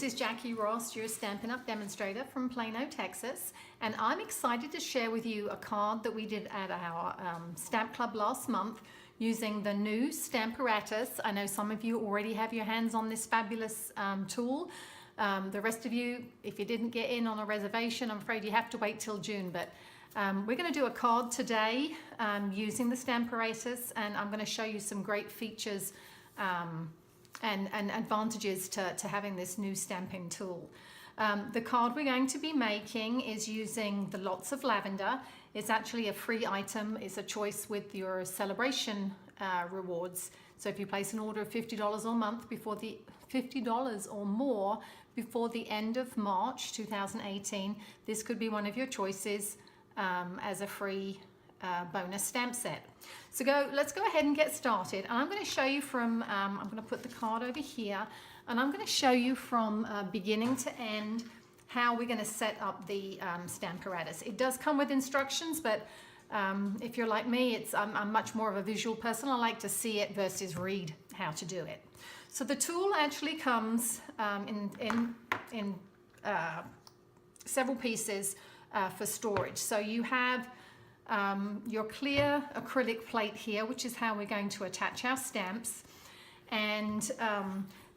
this is Jackie Ross, your Stampin' Up demonstrator from Plano, Texas, and I'm excited to share with you a card that we did at our Stamp Club last month using the new Stamparatus. I know some of you already have your hands on this fabulous tool. The rest of you, if you didn't get in on a reservation, I'm afraid you have to wait till June, but we're going to do a card today using the Stamparatus, and I'm going to show you some great features and advantages to having this new stamping tool. The card we're going to be making is using the lots of lavender. It's actually a free item. It's a choice with your celebration rewards. So if you place an order of $50 or month before the $50 or more before the end of March 2018, this could be one of your choices as a free bonus stamp set. So let's go ahead and get started. And I'm going to show you from, I'm going to put the card over here, and I'm going to show you from beginning to end how we're going to set up the Stamparatus. It does come with instructions, but if you're like me, I'm much more of a visual person. I like to see it versus read how to do it. So the tool actually comes in several pieces for storage. So you have your clear acrylic plate here, which is how we're going to attach our stamps. And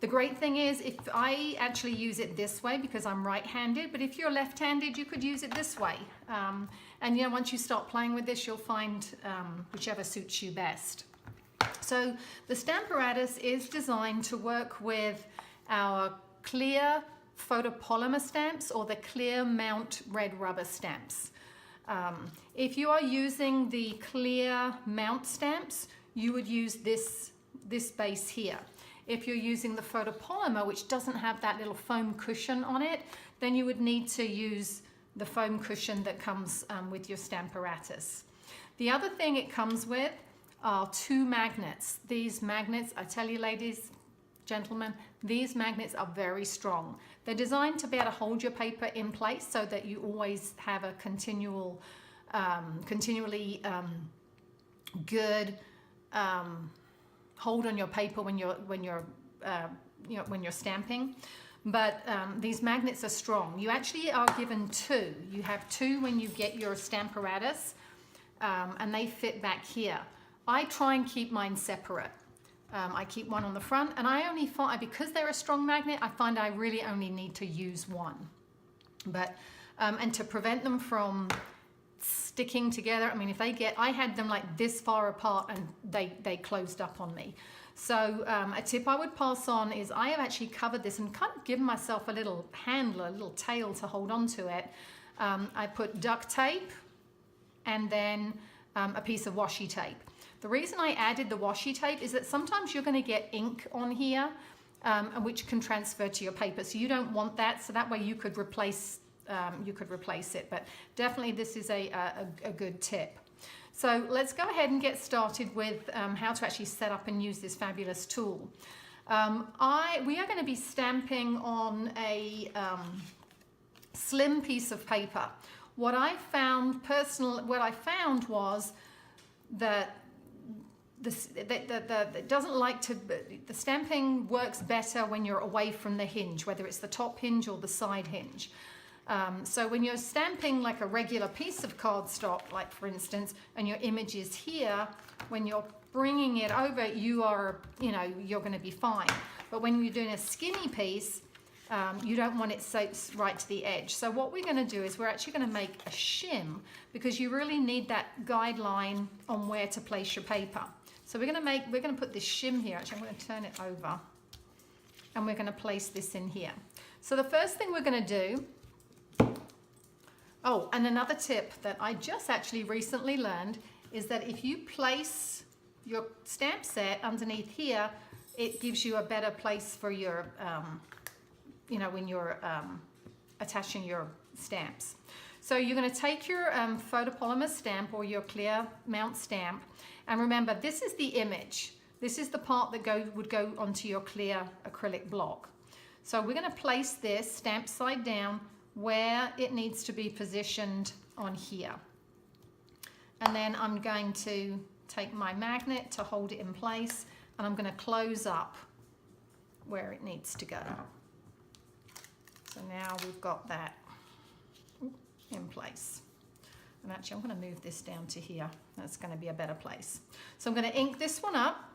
the great thing is, if I actually use it this way because I'm right-handed, but if you're left-handed, you could use it this way. And you know, once you start playing with this, you'll find whichever suits you best. So the Stamparatus is designed to work with our clear photopolymer stamps or the clear mount red rubber stamps. If you are using the clear mount stamps, you would use this base here. If you're using the photopolymer, which doesn't have that little foam cushion on it, then you would need to use the foam cushion that comes with your Stamparatus. The other thing it comes with are two magnets. These magnets, I tell you ladies, gentlemen, these magnets are very strong. They're designed to be able to hold your paper in place so that you always have a continually good hold on your paper when you're stamping. But these magnets are strong. You actually are given two. You have two when you get your Stamparatus, and they fit back here. I try and keep mine separate. I keep one on the front, and I only find, because they're a strong magnet, I find I really only need to use one. But and to prevent them from sticking together, I mean, if they get, I had them like this far apart and they closed up on me. So a tip I would pass on is I have actually covered this and kind of given myself a little handle, a little tail to hold on to it. I put duct tape and then a piece of washi tape. The reason I added the washi tape is that sometimes you're going to get ink on here, which can transfer to your paper. So you don't want that. So that way you could replace it. But definitely this is a good tip. So let's go ahead and get started with how to actually set up and use this fabulous tool. We are going to be stamping on a slim piece of paper. What I found was that the stamping works better when you're away from the hinge, whether it's the top hinge or the side hinge. So when you're stamping like a regular piece of cardstock, like for instance, and your image is here, when you're bringing it over, you're going to be fine. But when you're doing a skinny piece, you don't want it so right to the edge. So what we're going to do is we're actually going to make a shim, because you really need that guideline on where to place your paper. So we're going to put this shim here. Actually, I'm going to turn it over, and we're going to place this in here. So the first thing we're going to do, oh, and another tip that I just actually recently learned is that if you place your stamp set underneath here, it gives you a better place for your when you're attaching your stamps. So you're going to take your photopolymer stamp or your clear mount stamp, and remember, this is the image. This is the part that would go onto your clear acrylic block. So we're going to place this stamp side down where it needs to be positioned on here. And then I'm going to take my magnet to hold it in place, and I'm going to close up where it needs to go. So now we've got that in place. And actually, I'm going to move this down to here. That's going to be a better place. So I'm going to ink this one up.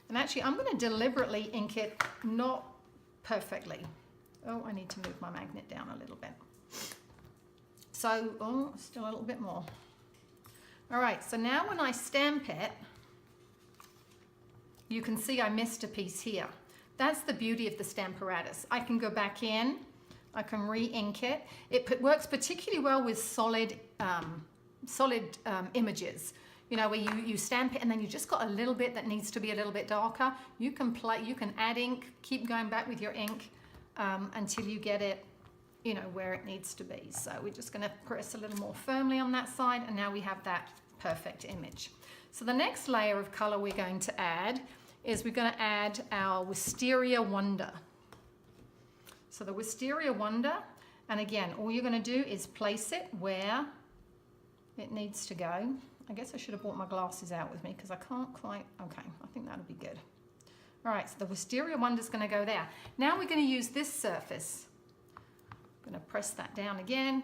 And actually, I'm going to deliberately ink it not perfectly. Oh, I need to move my magnet down a little bit. So, oh, still a little bit more. All right, so now when I stamp it, you can see I missed a piece here. That's the beauty of the Stamparatus. I can go back in, I can re-ink it. It works particularly well with solid images. You know, where you stamp it and then you just got a little bit that needs to be a little bit darker. You can add ink, keep going back with your ink until you get it, you know, where it needs to be. So we're just going to press a little more firmly on that side, and now we have that perfect image. So the next layer of color we're going to add is we're going to add our Wisteria Wonder. So the Wisteria Wonder, and again, all you're going to do is place it where it needs to go. I guess I should have brought my glasses out with me because I can't quite, okay, I think that'll be good. All right, so the Wisteria Wonder's going to go there. Now we're going to use this surface. I'm going to press that down again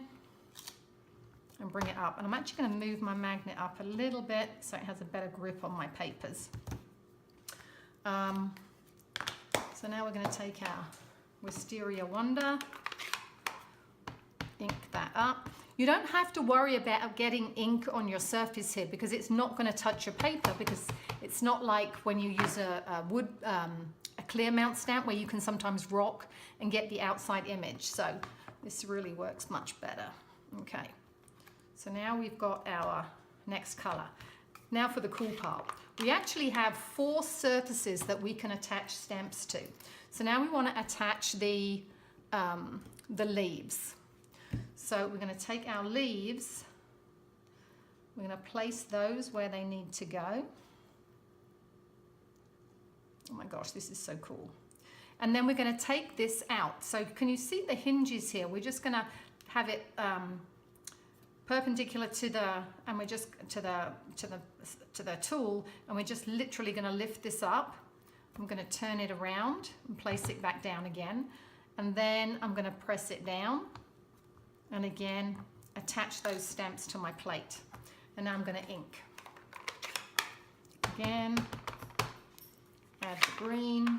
and bring it up. And I'm actually going to move my magnet up a little bit so it has a better grip on my papers. So now we're going to take our Wisteria Wonder, ink that up. You don't have to worry about getting ink on your surface here because it's not going to touch your paper, because it's not like when you use a clear mount stamp where you can sometimes rock and get the outside image. So this really works much better. Okay, so now we've got our next color. Now for the cool part. We actually have 4 surfaces that we can attach stamps to. So now we want to attach the leaves. So we're going to take our leaves, we're going to place those where they need to go. Oh my gosh, this is so cool. And then we're going to take this out. So can you see the hinges here? We're just going to have it perpendicular to the, and we're just to the tool, and we're just literally going to lift this up. I'm going to turn it around and place it back down again, and then I'm going to press it down. And again, attach those stamps to my plate. And now I'm going to ink. Again, add the green.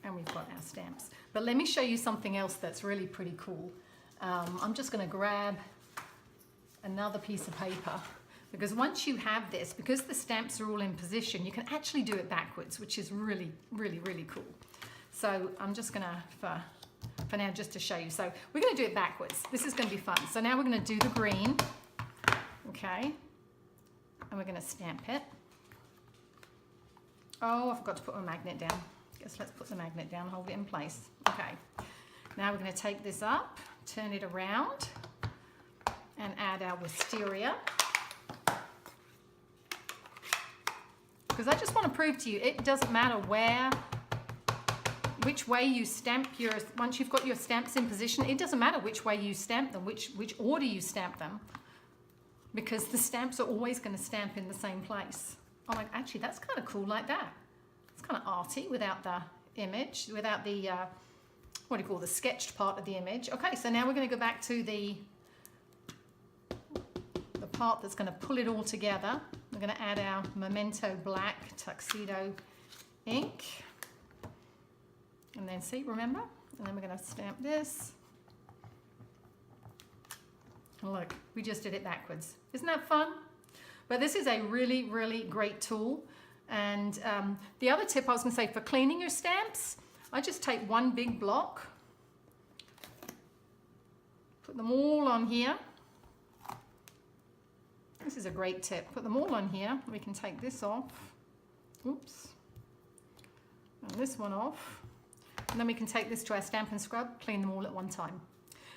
And we've got our stamps. But let me show you something else that's really pretty cool. I'm just going to grab another piece of paper, because once you have this, because the stamps are all in position, you can actually do it backwards, which is really, really, really cool. So I'm just going to, for now, just to show you. So we're going to do it backwards. This is going to be fun. So now we're going to do the green, okay, and we're going to stamp it. Oh, I forgot to put my magnet down. Guess let's put the magnet down, hold it in place. Okay, now we're going to take this up, turn it around, and add our wisteria. Because I just want to prove to you, it doesn't matter which way you stamp your, once you've got your stamps in position, it doesn't matter which way you stamp them, which order you stamp them, because the stamps are always going to stamp in the same place. Oh, like, actually, that's kind of cool like that. It's kind of arty without the image, without the, what do you call the sketched part of the image. Okay, so now we're going to go back to the part that's going to pull it all together. We're going to add our Memento Black Tuxedo ink. And then see, remember? And then we're going to stamp this. And look, we just did it backwards. Isn't that fun? But this is a really, really great tool. And the other tip I was going to say, for cleaning your stamps, I just take one big block, put them all on here. This is a great tip. Put them all on here. We can take this off. Oops. And this one off. And then we can take this to our Stampin' Scrub, clean them all at one time.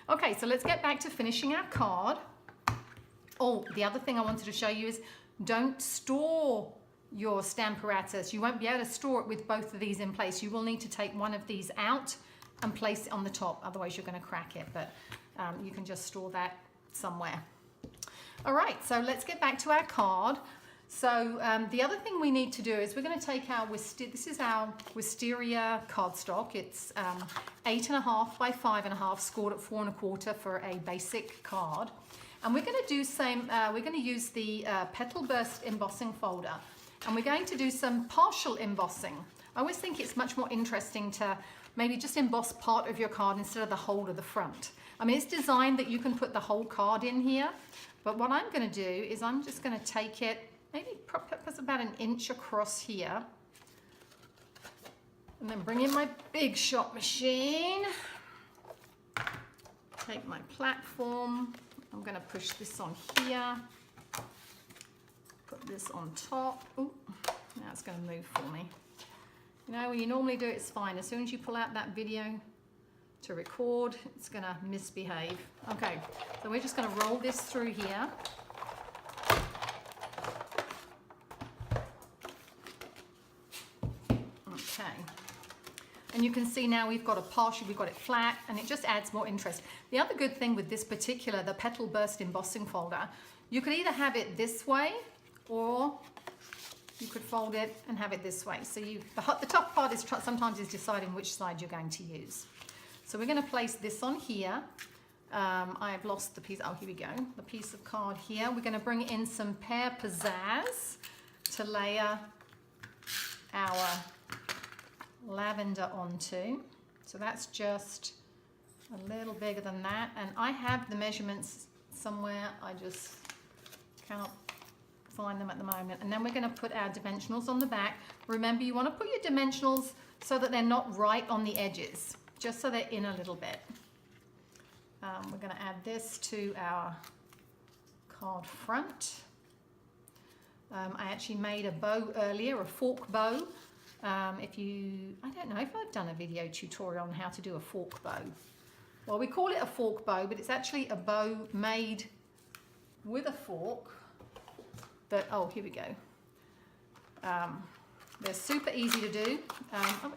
Okay, so let's get back to finishing our card. Oh, the other thing I wanted to show you is don't store your Stamparatus. You won't be able to store it with both of these in place. You will need to take one of these out and place it on the top, otherwise you're going to crack it, but you can just store that somewhere. All right, so let's get back to our card. So the other thing we need to do is we're going to take our this is our wisteria cardstock. It's 8.5 by 5.5, scored at 4 1/4 for a basic card. And we're going to do we're going to use the Petal Burst embossing folder, and we're going to do some partial embossing. I always think it's much more interesting to maybe just emboss part of your card instead of the whole of the front. I mean, it's designed that you can put the whole card in here, but what I'm going to do is I'm just going to take it, maybe put about 1 inch across here, and then bring in my big shot machine, take my platform, I'm going to push this on here, put this on top. Ooh, now it's going to move for me. You know, when you normally do it, it's fine. As soon as you pull out that video to record, it's going to misbehave. Okay, so we're just going to roll this through here. Okay, and you can see now we've got we've got it flat, and it just adds more interest. The other good thing with this particular, the Petal Burst embossing folder, you could either have it this way, or you could fold it and have it this way. So the top part is sometimes deciding which side you're going to use. So we're going to place this on here. I have lost the piece. Oh, here we go. The piece of card here. We're going to bring in some Pear Pizzazz to layer our lavender onto. So that's just a little bigger than that. And I have the measurements somewhere. I just cannot find them at the moment. And then we're going to put our dimensionals on the back. Remember, you want to put your dimensionals so that they're not right on the edges, just so they're in a little bit. We're going to add this to our card front. I actually made a bow earlier, a fork bow. I don't know if I've done a video tutorial on how to do a fork bow. Well, we call it a fork bow, but it's actually a bow made with a fork. Oh, here we go. They're super easy to do.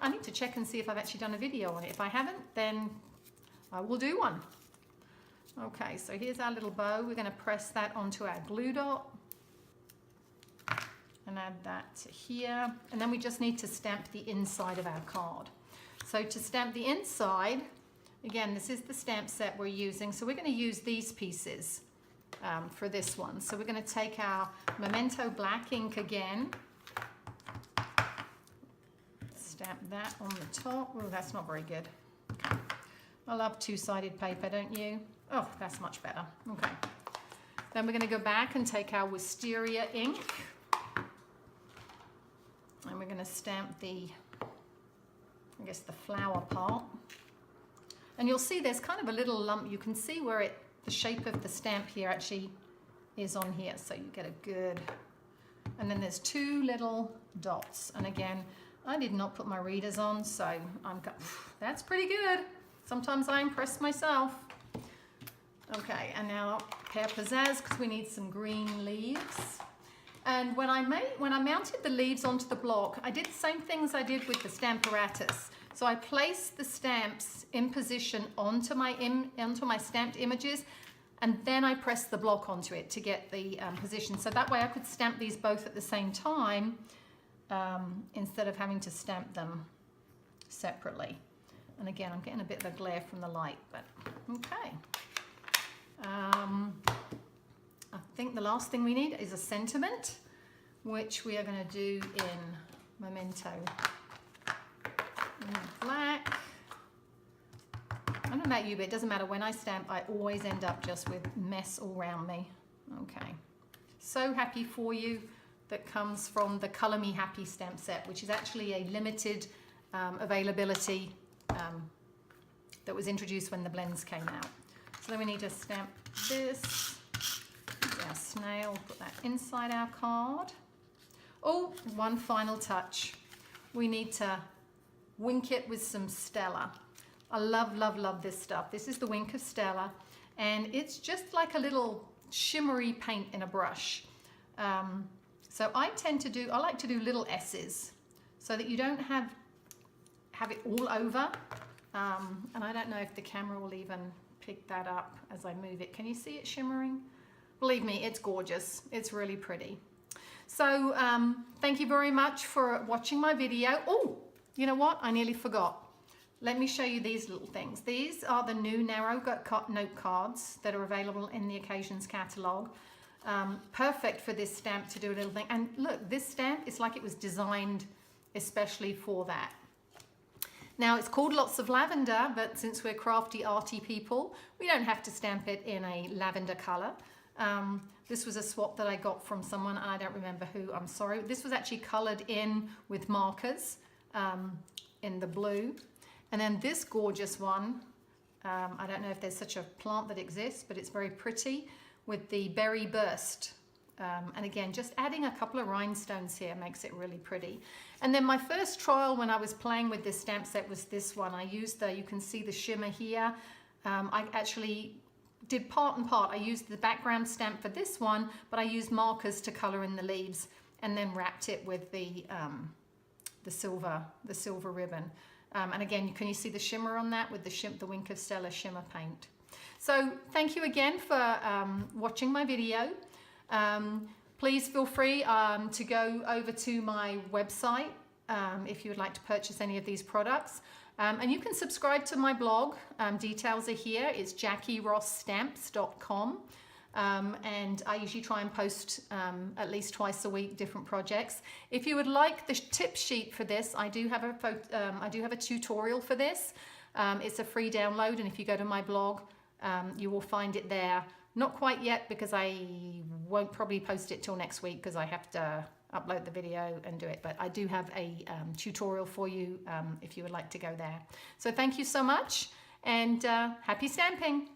I need to check and see if I've actually done a video on it. If I haven't, then I will do one. Okay, so here's our little bow. We're going to press that onto our glue dot and add that to here. And then we just need to stamp the inside of our card. So to stamp the inside, again, this is the stamp set we're using. So we're going to use these pieces for this one. So we're going to take our Memento black ink again, stamp that on the top. Oh, that's not very good. Okay. I love two-sided paper, don't you? Oh, that's much better. Okay. Then we're going to go back and take our wisteria ink, and we're going to stamp the flower part. And you'll see there's kind of a little lump. You can see where the shape of the stamp here actually is on here, so you get a good, and then there's 2 little dots. And again, I did not put my readers on, so that's pretty good. Sometimes I impress myself. Okay, and now Pear Pizzazz, because we need some green leaves. And when I mounted the leaves onto the block, I did the same things I did with the Stamparatus. So I placed the stamps in position onto my stamped images, and then I pressed the block onto it to get the position. So that way I could stamp these both at the same time instead of having to stamp them separately. And again, I'm getting a bit of a glare from the light, but okay. I think the last thing we need is a sentiment, which we are going to do in Memento black. I don't know about you, but it doesn't matter. When I stamp, I always end up just with mess all around me. Okay. So happy for you. That comes from the Color Me Happy stamp set, which is actually a limited availability that was introduced when the blends came out. So then we need to stamp this. Our snail, put that inside our card. Oh, one final touch. We need to wink it with some Stella. I love, love, love this stuff. This is the Wink of Stella, and it's just like a little shimmery paint in a brush. So I like to do little S's so that you don't have it all over. And I don't know if the camera will even pick that up as I move it. Can you see it shimmering? Believe me, it's gorgeous. It's really pretty. So thank you very much for watching my video. Oh, you know what? I nearly forgot. Let me show you these little things. These are the new narrow note cards that are available in the Occasions catalogue. Perfect for this stamp to do a little thing. And look, this stamp is like it was designed especially for that. Now it's called Lots of Lavender, but since we're crafty, arty people, we don't have to stamp it in a lavender color. This was a swap that I got from someone, and I don't remember who, I'm sorry. This was actually colored in with markers in the blue. And then this gorgeous one, I don't know if there's such a plant that exists, but it's very pretty with the berry burst. And again, just adding a couple of rhinestones here makes it really pretty. And then my first trial when I was playing with this stamp set was this one. I used you can see the shimmer here. I actually did part and part. I used the background stamp for this one, but I used markers to color in the leaves and then wrapped it with the silver ribbon. And again, can you see the shimmer on that with the Wink of Stella shimmer paint? So thank you again for watching my video. Please feel free to go over to my website if you would like to purchase any of these products. And you can subscribe to my blog. Details are here. It's JackieRossStamps.com. And I usually try and post at least twice a week different projects. If you would like the tip sheet for this, I do have a tutorial for this. It's a free download, and if you go to my blog, you will find it there. Not quite yet, because I won't probably post it till next week because I have to upload the video and do it. But I do have a tutorial for you if you would like to go there. So thank you so much, and happy stamping.